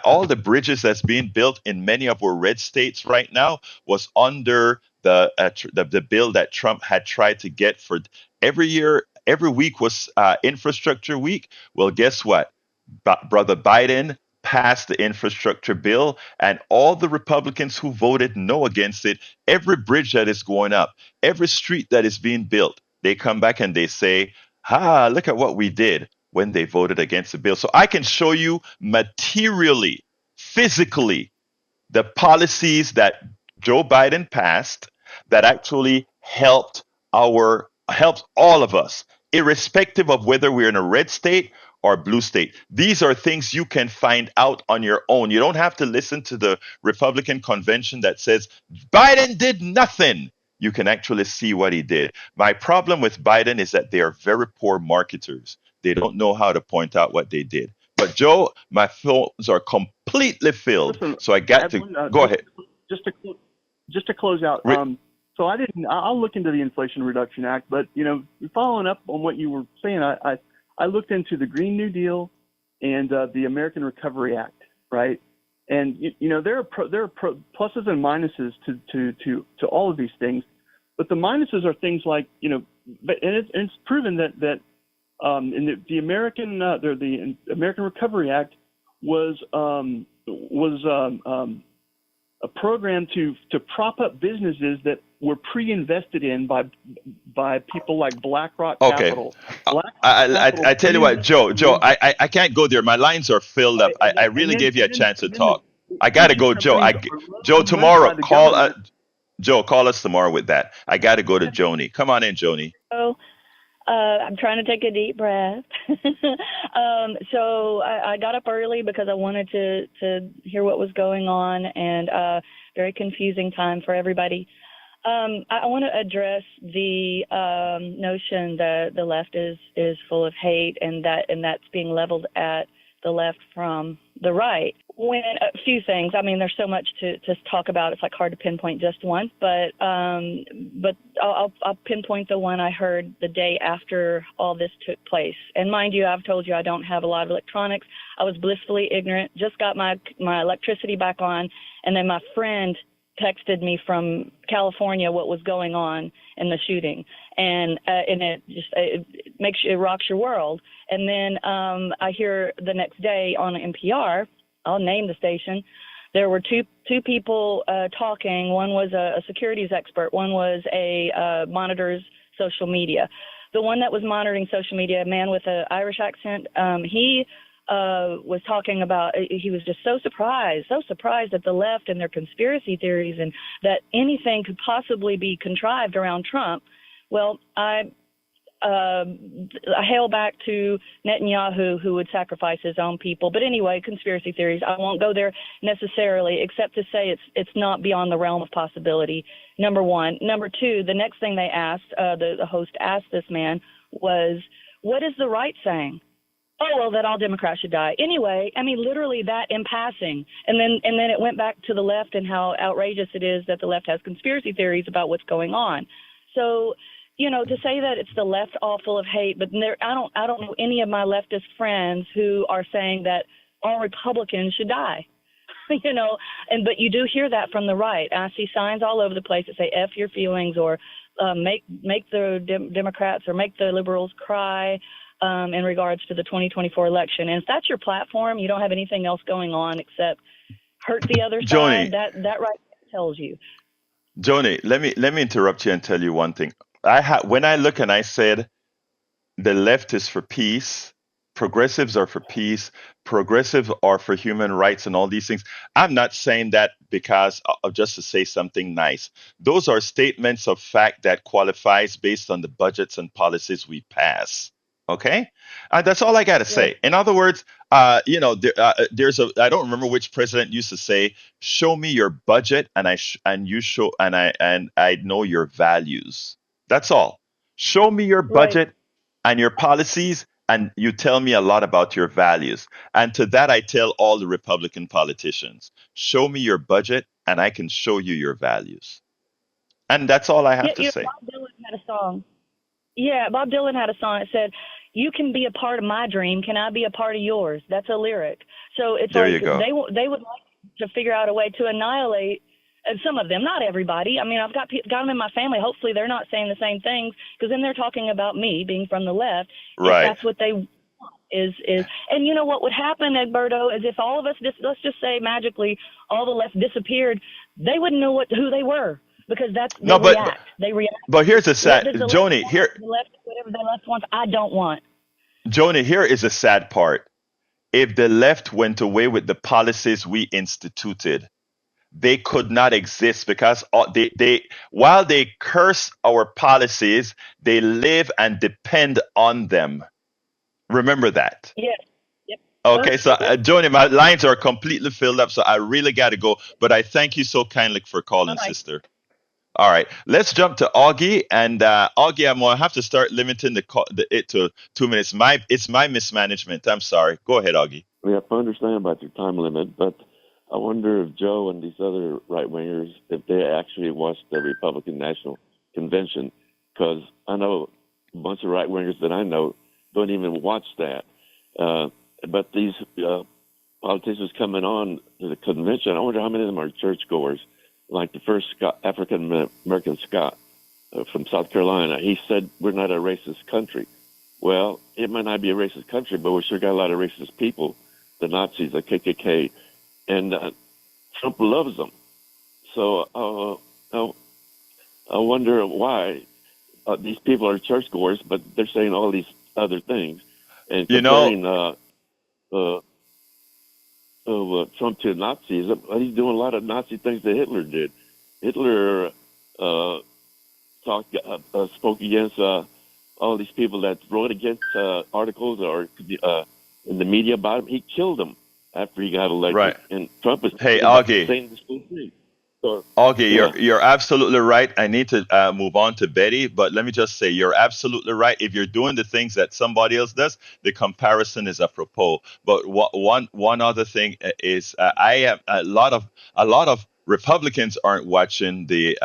All the bridges that's being built in many of our red states right now was under the bill that Trump had tried to get for every year. Every week was infrastructure week. Well, guess what? Brother Biden passed the infrastructure bill, and all the Republicans who voted no against it, every bridge that is going up, every street that is being built, they come back and they say, look at what we did when they voted against the bill. So I can show you materially, physically, the policies that Joe Biden passed that actually helped all of us, irrespective of whether we're in a red state or blue state. These are things you can find out on your own. You don't have to listen to the Republican convention that says Biden did nothing. You can actually see what he did. My problem with Biden is that they are very poor marketers. They don't know how to point out what they did. But Joe, my phones are completely filled, Listen, so I got Edwin, to go ahead. Just to close out. So I'll look into the Inflation Reduction Act, but following up on what you were saying, I looked into the Green New Deal and the American Recovery Act, right? And there are pluses and minuses to all of these things, but the minuses are things like it's proven that in the American Recovery Act was a program to prop up businesses that were pre-invested in by people like BlackRock Okay. Capital. I tell you what, Joe, I can't go there. My lines are filled up. I really gave you a chance to talk. I gotta go, Joe. Joe, tomorrow, call us tomorrow with that. I gotta go to Joni. Come on in, Joni. So, I'm trying to take a deep breath. So I got up early because I wanted to hear what was going on, and very confusing time for everybody. I want to address the notion that the left is full of hate, and that's being leveled at the left from the right. When a few things, I mean, there's so much to talk about. It's like hard to pinpoint just one, but I'll pinpoint the one I heard the day after all this took place. And mind you, I've told you I don't have a lot of electronics. I was blissfully ignorant. Just got my electricity back on, and then my friend texted me from California what was going on in the shooting, and it rocks your world. And then I hear the next day on NPR, I'll name the station, there were two people talking. One was a securities expert. One was a monitors social media. The one that was monitoring social media, a man with an Irish accent, he was talking about, he was just so surprised at the left and their conspiracy theories, and that anything could possibly be contrived around Trump. Well, I hail back to Netanyahu, who would sacrifice his own people. But anyway, conspiracy theories, I won't go there necessarily, except to say it's not beyond the realm of possibility, number one. Number two, the next thing they asked, the host asked this man was, what is the right saying? Oh, well, that all Democrats should die. Anyway, I mean, literally that in passing. And then it went back to the left and how outrageous it is that the left has conspiracy theories about what's going on. So, to say that it's the left all full of hate, but I don't know any of my leftist friends who are saying that all Republicans should die. But you do hear that from the right. I see signs all over the place that say F your feelings, or make the Democrats or make the liberals cry. In regards to the 2024 election. And if that's your platform, you don't have anything else going on except hurt the other Joni, side, that right tells you. Joni, let me interrupt you and tell you one thing. When I look and I said the left is for peace, progressives are for peace, progressives are for human rights and all these things, I'm not saying that because of just to say something nice. Those are statements of fact that qualifies based on the budgets and policies we pass. Okay, that's all I gotta Yes. say. In other words, there's a I don't remember which president used to say, "Show me your budget, and and you show and I know your values." That's all. Show me your Right. budget and your policies, and you tell me a lot about your values. And to that, I tell all the Republican politicians, show me your budget, and I can show you your values. And that's all I Yeah, have to say. Bob Dylan had a song. Yeah, Bob Dylan had a song that said, "You can be a part of my dream. Can I be a part of yours?" That's a lyric. So it's There like you go. they would like to figure out a way to annihilate. And some of them, not everybody. I mean, I've got them in my family. Hopefully, they're not saying the same things, because then they're talking about me being from the left. If Right. that's what they want, is, and you know what would happen, Egberto, is if all of us, let's just say magically, all the left disappeared, they wouldn't know who they were, because they No, react. They react. but here's the What sad, does the left Joni. want? The left, whatever the left wants, I don't want. Joni, here is the sad part. If the left went away with the policies we instituted, they could not exist because while they curse our policies, they live and depend on them. Remember that. Yes. Yep. Okay, so Yep. Joni, my lines are completely filled up, so I really got to go. But I thank you so kindly for calling, Bye-bye. sister. All right, let's jump to Augie, and Augie, I'm gonna have to start limiting it to 2 minutes. It's my mismanagement. I'm sorry. Go ahead, Augie. Yep, I understand about your time limit, but I wonder if Joe and these other right wingers, if they actually watched the Republican National Convention, because I know a bunch of right wingers that I know don't even watch that. But these politicians coming on to the convention, I wonder how many of them are churchgoers. Like the first African American Scott from South Carolina, he said, "We're not a racist country." Well, it might not be a racist country, but we sure got a lot of racist people, the Nazis, the KKK, and Trump loves them. So I wonder why these people are churchgoers, but they're saying all these other things and You know, comparing Trump to Nazis. He's doing a lot of Nazi things that Hitler did. Hitler spoke against all these people that wrote against articles or in the media about him. He killed them after he got elected. right. And Trump is Hey, saying Augie. the same thing. So, Augie, yeah. you're absolutely right. I need to move on to Betty, but let me just say you're absolutely right. If you're doing the things that somebody else does, the comparison is apropos. But one other thing is, I am a lot of Republicans aren't watching the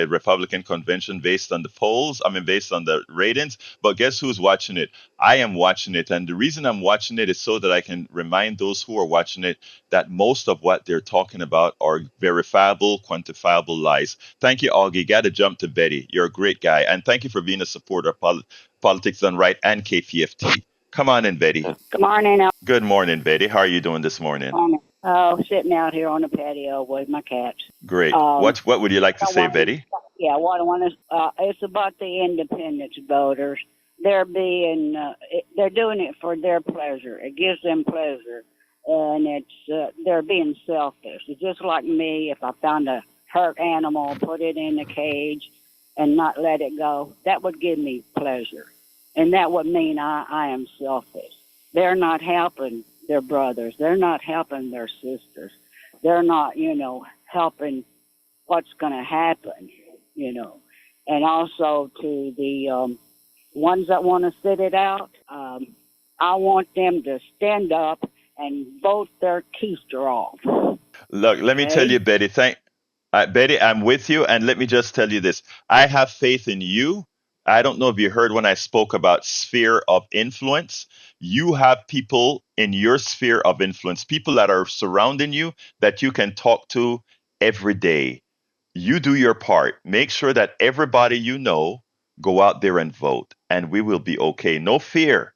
Republican convention based on the polls. I mean, based on the ratings. But guess who's watching it? I am watching it, and the reason I'm watching it is so that I can remind those who are watching it that most of what they're talking about are verifiable, quantifiable lies. Thank you, Augie. Got to jump to Betty. You're a great guy. And thank you for being a supporter of Politics Done Right and KPFT. Come on in, Betty. Good morning. Good morning, Betty. How are you doing this morning? Oh, sitting out here on the patio with my cats. Great. Um, What would you like to I say, want, Betty? yeah, what I want to. It's about the independence voters. They're they're doing it for their pleasure. It gives them pleasure, and they're being selfish. It's just like me. If I found a hurt animal, put it in a cage, and not let it go, that would give me pleasure, and that would mean I am selfish. They're not helping their brothers. They're not helping their sisters. They're not, helping what's going to happen, And also to the ones that want to sit it out, I want them to stand up and vote their keister off. Look, let me tell Okay? you, Betty. Betty, I'm with you, and let me just tell you this: I have faith in you. I don't know if you heard when I spoke about sphere of influence. You have people in your sphere of influence, people that are surrounding you that you can talk to every day. You do your part. Make sure that everybody you know go out there and vote, and we will be okay. No fear.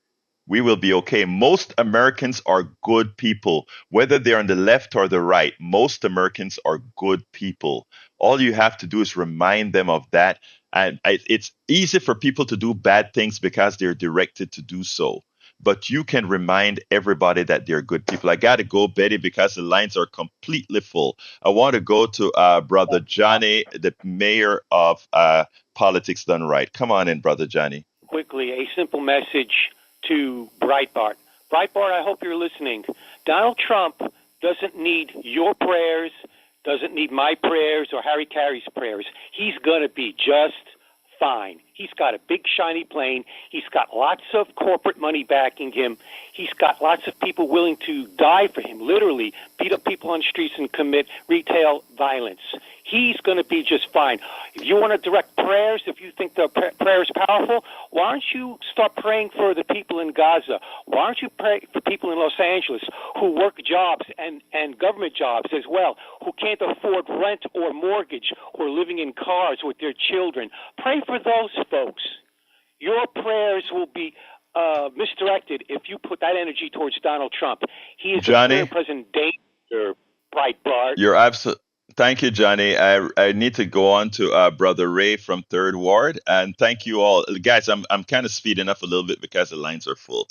We will be okay. Most Americans are good people, whether they're on the left or the right. Most Americans are good people. All you have to do is remind them of that. And it's easy for people to do bad things because they're directed to do so. But you can remind everybody that they're good people. I got to go, Betty, because the lines are completely full. I want to go to Brother Johnny, the mayor of Politics Done Right. Come on in, Brother Johnny. quickly a simple message to Breitbart. Breitbart, I hope you're listening. Donald Trump doesn't need your prayers, doesn't need my prayers or Harry Carey's prayers. He's going to be just fine. He's got a big, shiny plane. He's got lots of corporate money backing him. He's got lots of people willing to die for him, literally beat up people on the streets and commit retail violence. He's going to be just fine. If you want to direct prayers, if you think the prayer is powerful, why don't you start praying for the people in Gaza? Why don't you pray for people in Los Angeles who work jobs and government jobs as well, who can't afford rent or mortgage or living in cars with their children? Pray for those folks. Your prayers will be misdirected if you put that energy towards Donald Trump. He is Johnny, a present danger, Breitbart. you're absolutely. Thank you, Johnny. I need to go on to Brother Ray from Third Ward, and thank you all, guys. I'm kind of speeding up a little bit because the lines are full.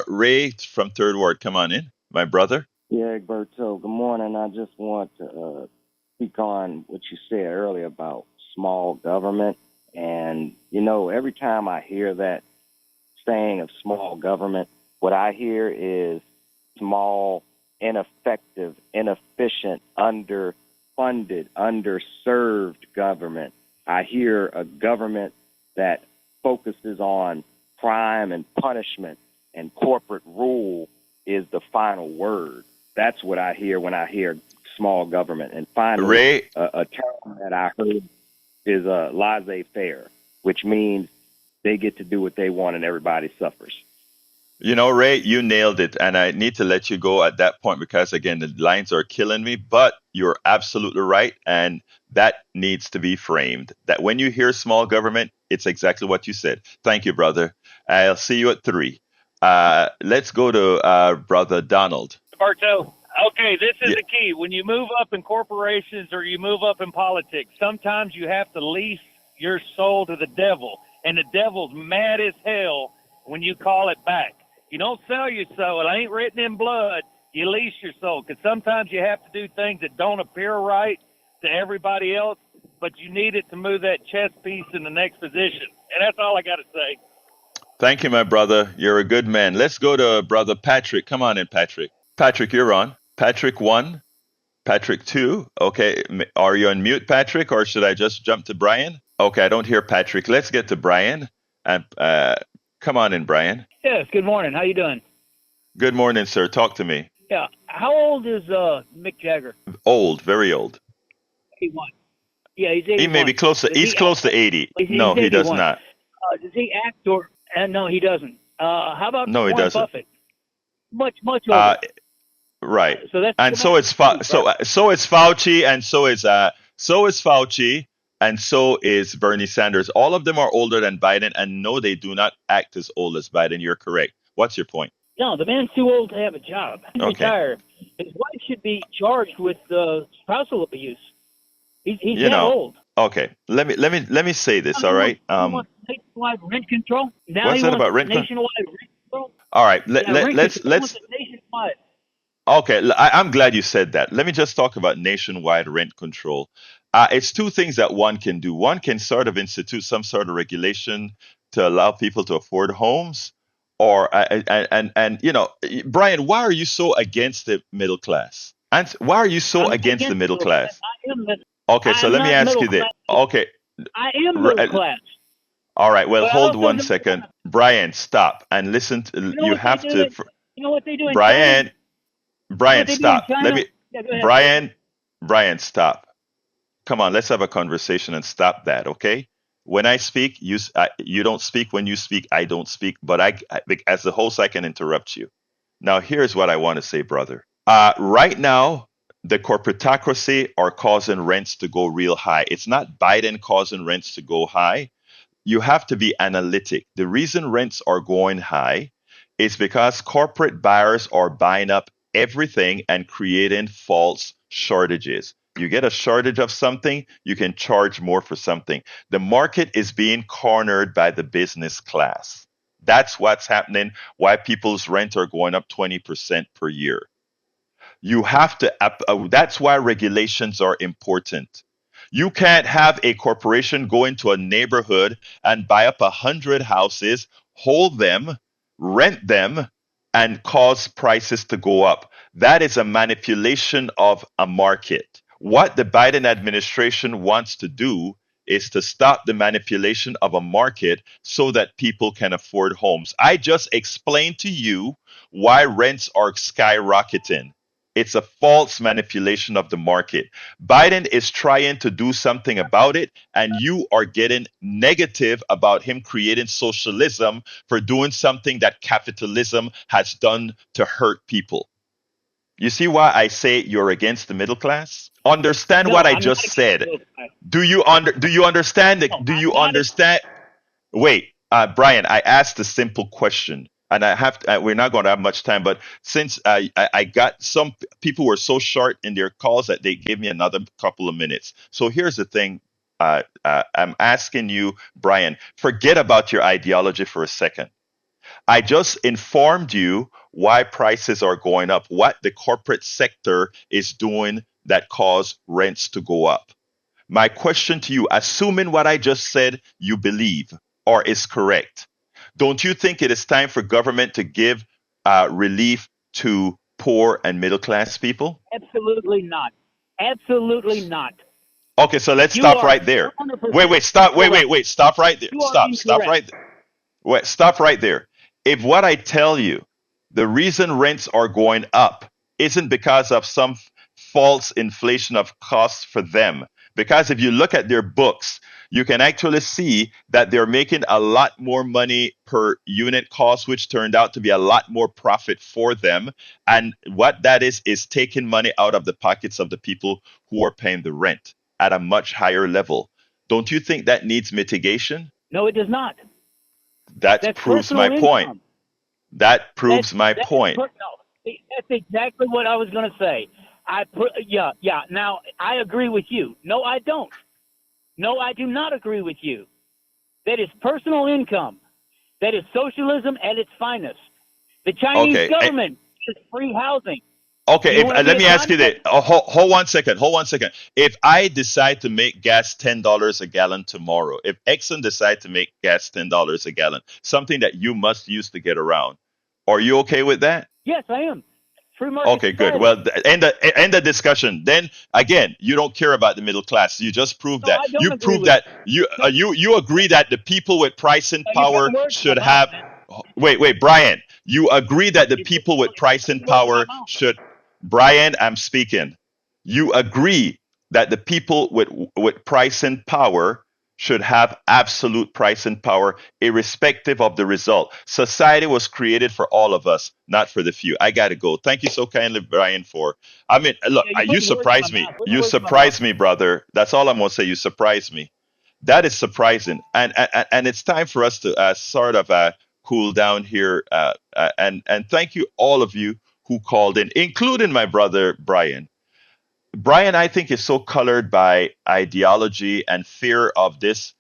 Ray from Third Ward, come on in, my brother. Yeah, Egberto, good morning. I just want to speak on what you said earlier about small government. And, every time I hear that saying of small government, what I hear is small, ineffective, inefficient, underfunded, underserved government. I hear a government that focuses on crime and punishment and corporate rule is the final word. That's what I hear when I hear small government. And finally, Ray, a term that I heard is laissez-faire, which means they get to do what they want and everybody suffers. Ray, you nailed it, and I need to let you go at that point because, again, the lines are killing me, but you're absolutely right, and that needs to be framed. That when you hear small government, it's exactly what you said. Thank you, brother. I'll see you at 3. Let's go to Brother Donald. Egberto, okay, this is Yeah. the key. When you move up in corporations or you move up in politics, sometimes you have to lease your soul to the devil, and the devil's mad as hell when you call it back. You don't sell your soul. It ain't written in blood. You lease your soul, because sometimes you have to do things that don't appear right to everybody else, but you need it to move that chess piece in the next position. And that's all I got to say. Thank you, my brother. You're a good man. Let's go to Brother Patrick. Come on in, Patrick. Patrick, you're on. Patrick 1, Patrick 2. Okay, are you on mute, Patrick, or should I just jump to Brian? Okay, I don't hear Patrick. Let's get to Brian. And come on in, Brian. Yes, good morning. How you doing? Good morning, sir. Talk to me. Yeah. How old is Mick Jagger? Old, very old. 81. Yeah, he's 81. He may be close to. He's close to 80. No, he does not. Does he act or? No, he doesn't. How about No, he Warren doesn't. Buffett? Much older. Right. So that's And so it's so it's Fauci, and so is Fauci, and so is Bernie Sanders. All of them are older than Biden, and no, they do not act as old as Biden. You're correct. What's your point? No, the man's too old to have a job. He's Okay. retired. His wife should be charged with spousal abuse. He's You that know. old. Okay. Let me say this. All right. He wants nationwide rent control. Now What's he that wants about rent nationwide rent control. All right. Yeah, rent Let's control. He wants it nationwide. Okay, I'm glad you said that. Let me just talk about nationwide rent control. It's two things that one can do. One can sort of institute some sort of regulation to allow people to afford homes, or Brian, why are you so against the middle class? And why are you so I'm against the middle class? I am middle. Okay, so I'm let me not ask you middle this. class. Okay, I am middle class. all right. Well, But I hold also one know- second, Brian. Stop and listen. You know You what they have do to, in- You know what they do in Brian. China? Brian, What they do in stop. China? Let me, Yeah, go ahead. Brian, stop. Come on, let's have a conversation and stop that, okay? When I speak, you don't speak. When you speak, I don't speak. But as the host, I can interrupt you. Now, here's what I want to say, brother. Right now, the corporatocracy are causing rents to go real high. It's not Biden causing rents to go high. You have to be analytic. The reason rents are going high is because corporate buyers are buying up everything and creating false shortages. You get a shortage of something, you can charge more for something. The market is being cornered by the business class. That's what's happening, why people's rent are going up 20% per year. You have to, that's why regulations are important. You can't have a corporation go into a neighborhood and buy up 100 houses, hold them, rent them, and cause prices to go up. That is a manipulation of a market. What the Biden administration wants to do is to stop the manipulation of a market so that people can afford homes. I just explained to you why rents are skyrocketing. It's a false manipulation of the market. Biden is trying to do something about it, and you are getting negative about him creating socialism for doing something that capitalism has done to hurt people. You see why I say you're against the middle class? Understand No, what I I'm not just against said. middle class. Do you understand it? No, Do I'm you not. understand? Wait, Brian, I asked a simple question, and I have to, we're not going to have much time, but since I got some people were so short in their calls that they gave me another couple of minutes. So here's the thing. I'm asking you, Brian, forget about your ideology for a second. I just informed you why prices are going up, what the corporate sector is doing that cause rents to go up. My question to you, assuming what I just said you believe or is correct, don't you think it is time for government to give relief to poor and middle class people? Absolutely not. Absolutely not. Okay, so let's You stop are right there. 100% Stop. correct. Stop right there. You are Stop incorrect. right there. Wait, stop right there. If what I tell you, the reason rents are going up isn't because of some false inflation of costs for them, because if you look at their books, you can actually see that they're making a lot more money per unit cost, which turned out to be a lot more profit for them. And what that is taking money out of the pockets of the people who are paying the rent at a much higher level. Don't you think that needs mitigation? No, it does not. That That's proves my personal point. income. That proves my That's point. no, that's exactly what I was going to say. Yeah. Now I agree with you. No, I don't. No, I do not agree with you. That is personal income. That is socialism at its finest. The Chinese Okay. government is free housing. Okay. You want to Let be me a ask you this. communist? Hold 1 second. Hold 1 second. If I decide to make gas $10 a gallon tomorrow, if Exxon decide to make gas $10 a gallon, something that you must use to get around, are you okay with that? Yes, I am. Free market Okay, good. society. Well, end the discussion. Then again, you don't care about the middle class. You just proved No, that. I don't You agree proved with that you. No, you agree that the people with pricing you're power putting words in my should mouth, have. man. Wait, Brian. You agree that the You're people with pricing putting words in my power mouth. should. Brian, I'm speaking. You agree that the people with pricing power should have absolute pricing power, irrespective of the result. Society was created for all of us, not for the few. I gotta go. Thank you so kindly, Brian. I mean, look, Yeah, you're you putting words in my surprised me. mouth. Putting You words in my mouth. surprised me, brother. That's all I'm gonna say. You surprised me. That is surprising, and it's time for us to sort of cool down here. And thank you all of you who called in, including my brother Brian. Brian, I think, is so colored by ideology and fear of this.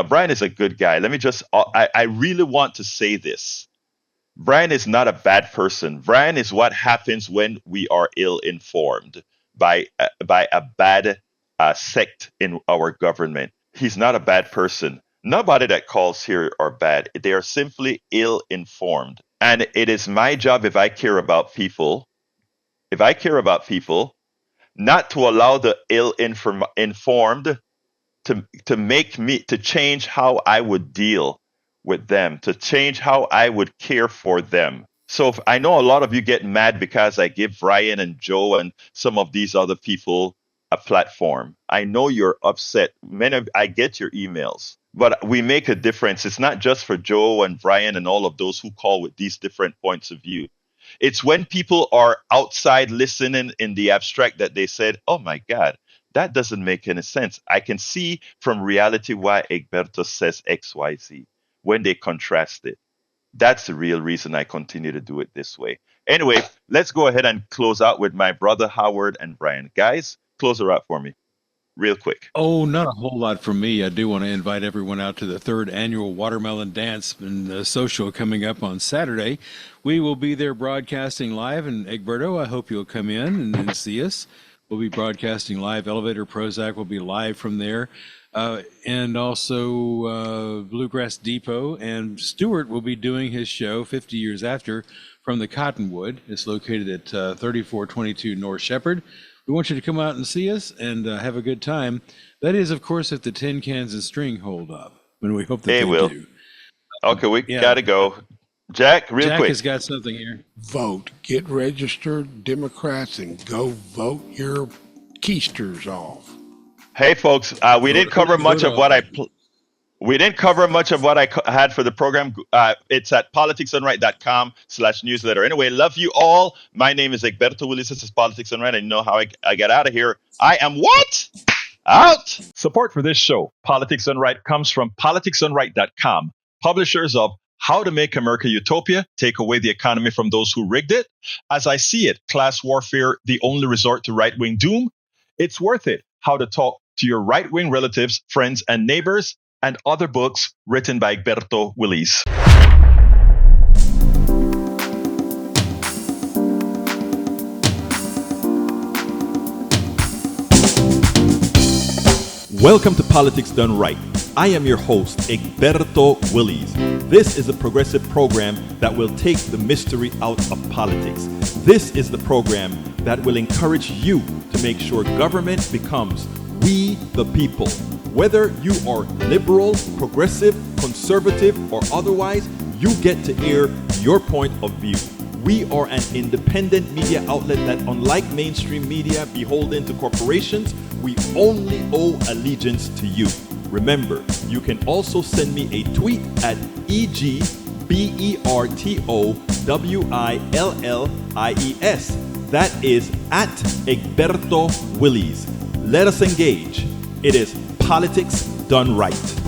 Brian is a good guy. Let me just, I really want to say this. Brian is not a bad person. Brian is what happens when we are ill informed by a bad sect in our government. He's not a bad person. Nobody that calls here are bad. They are simply ill informed. And it is my job, if I care about people, not to allow the informed to change how I would deal with them, to change how I would care for them. So I know a lot of you get mad because I give Ryan and Joe and some of these other people a platform. I know you're upset. I get your emails, but we make a difference. It's not just for Joe and Brian and all of those who call with these different points of view. It's when people are outside listening in the abstract that they said, oh my God, that doesn't make any sense. I can see from reality why Egberto says XYZ when they contrast it. That's the real reason I continue to do it this way. Anyway, let's go ahead and close out with my brother Howard and Brian. Guys, close her out for me, real quick. Oh, not a whole lot from me. I do want to invite everyone out to the 3rd annual Watermelon Dance and Social coming up on Saturday. We will be there broadcasting live, and Egberto, I hope you'll come in and see us. We'll be broadcasting live. Elevator Prozac will be live from there. And also Bluegrass Depot. And Stewart will be doing his show 50 years after from the Cottonwood. It's located at 3422 North Shepherd. We want you to come out and see us and have a good time. That is, of course, if the tin cans and string hold up. And we hope that they will. do. Okay, we got to go. Jack, real Jack quick. has got something here. Vote. Get registered, Democrats, and go vote your keisters off. Hey, folks, we didn't cover much of what I had for the program. It's at politicsdoneright.com/newsletter. Anyway, love you all. My name is Egberto Willies. This is Politics Done Right. And you know how I get out of here. I am what? Out. Support for this show, Politics Done Right, comes from politicsdoneright.com, publishers of How to Make America Utopia, Take Away the Economy from Those Who Rigged It, As I See It, Class Warfare, The Only Resort to Right-Wing Doom, It's Worth It, How to Talk to Your Right-Wing Relatives, Friends, and Neighbors, and other books written by Egberto Willies. Welcome to Politics Done Right. I am your host, Egberto Willies. This is a progressive program that will take the mystery out of politics. This is the program that will encourage you to make sure government becomes we the people. Whether you are liberal, progressive, conservative, or otherwise, you get to air your point of view. We are an independent media outlet that, unlike mainstream media beholden to corporations, we only owe allegiance to you. Remember, you can also send me a tweet at EGBERTOWILLIES. That is at Egberto Willies. Let us engage. It is Politics Done Right.